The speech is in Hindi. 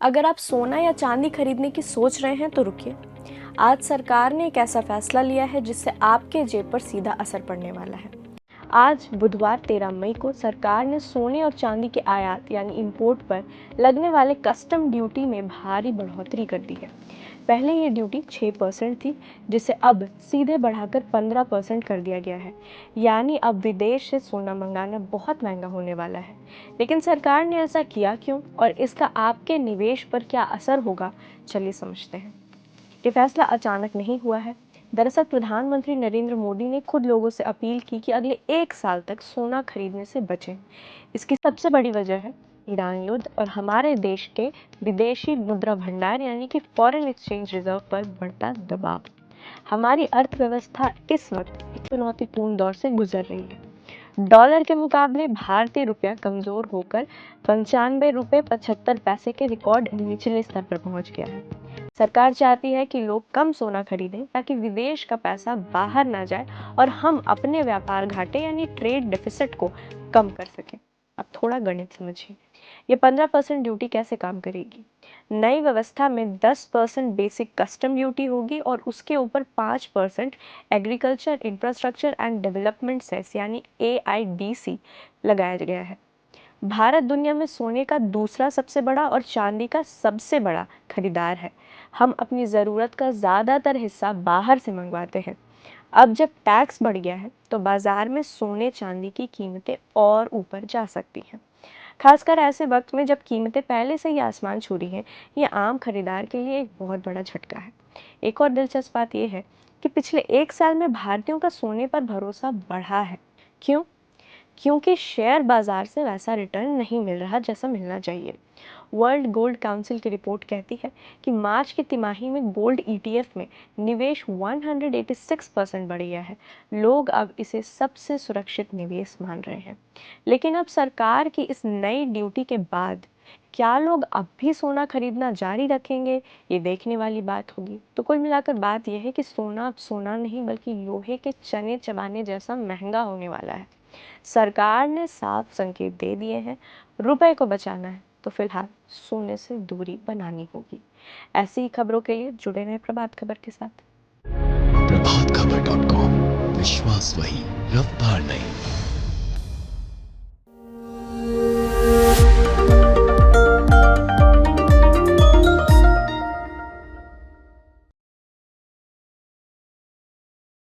अगर आप सोना या चांदी खरीदने की सोच रहे हैं तो रुकिए। आज सरकार ने एक ऐसा फैसला लिया है जिससे आपके जेब पर सीधा असर पड़ने वाला है। आज बुधवार 13 मई को सरकार ने सोने और चांदी के आयात यानी इंपोर्ट पर लगने वाले कस्टम ड्यूटी में भारी बढ़ोतरी कर दी है। पहले ये ड्यूटी 6% थी, जिसे अब सीधे बढ़ाकर 15% कर दिया गया है। यानी अब विदेश से सोना मंगाना बहुत महंगा होने वाला है। लेकिन सरकार ने ऐसा किया क्यों और इसका आपके निवेश पर क्या असर होगा, चलिए समझते हैं। ये फैसला अचानक नहीं हुआ है। दरअसल प्रधानमंत्री नरेंद्र मोदी ने खुद लोगों से अपील की कि अगले 1 साल तक सोना खरीदने से बचें। इसकी सबसे बड़ी वजह है ईरान युद्ध और हमारे देश के विदेशी मुद्रा भंडार यानी कि फॉरेन एक्सचेंज रिजर्व पर बढ़ता दबाव। हमारी अर्थव्यवस्था इस वक्त एक चुनौतीपूर्ण दौर से गुजर रही है। डॉलर के मुकाबले भारतीय रुपया कमजोर होकर 95 रुपये 75 पैसे के रिकॉर्ड निचले स्तर पर पहुंच गया है। सरकार चाहती है कि लोग कम सोना खरीदें ताकि विदेश का पैसा बाहर ना जाए और हम अपने व्यापार घाटे यानी ट्रेड डेफिसिट को कम कर सकें। अब थोड़ा गणित समझिए। ये 15% ड्यूटी कैसे काम करेगी? नई व्यवस्था में 10% बेसिक कस्टम ड्यूटी होगी और उसके ऊपर 5% agriculture infrastructure and development cess यानी AIDC लगाया गया है। भारत दुनिया में सोने का दूसरा सबसे बड़ा और चांदी का सबसे बड़ा खरीदार है। हम अपनी ज़रूरत का ज़्यादातर हिस्सा बाहर से मंगवाते हैं। अब जब टैक्स बढ़ गया है तो बाजार में सोने चांदी की कीमतें और ऊपर जा सकती हैं। खासकर ऐसे वक्त में जब कीमतें पहले से ही आसमान छू रही हैं, ये आम खरीदार के लिए एक बहुत बड़ा झटका है। एक और दिलचस्प बात यह है कि पिछले 1 साल में भारतीयों का सोने पर भरोसा बढ़ा है। क्यों? क्योंकि शेयर बाजार से वैसा रिटर्न नहीं मिल रहा जैसा मिलना चाहिए। वर्ल्ड गोल्ड काउंसिल की रिपोर्ट कहती है कि मार्च की तिमाही में गोल्ड ETF में निवेश 186% बढ़ गया है। लोग अब इसे सबसे सुरक्षित निवेश मान रहे हैं। लेकिन अब सरकार की इस नई ड्यूटी के बाद क्या लोग अब भी सोना खरीदना जारी रखेंगे, ये देखने वाली बात होगी। तो कुल मिलाकर बात यह है कि सोना अब सोना नहीं बल्कि लोहे के चने चबाने जैसा महंगा होने वाला है। सरकार ने साफ संकेत दे दिए हैं, रुपए को बचाना है तो फिलहाल सोने से दूरी बनानी होगी। ऐसी ही खबरों के लिए जुड़े रहें प्रभात खबर के साथ। प्रभात खबर .com, विश्वास वही, रफ्तार नहीं।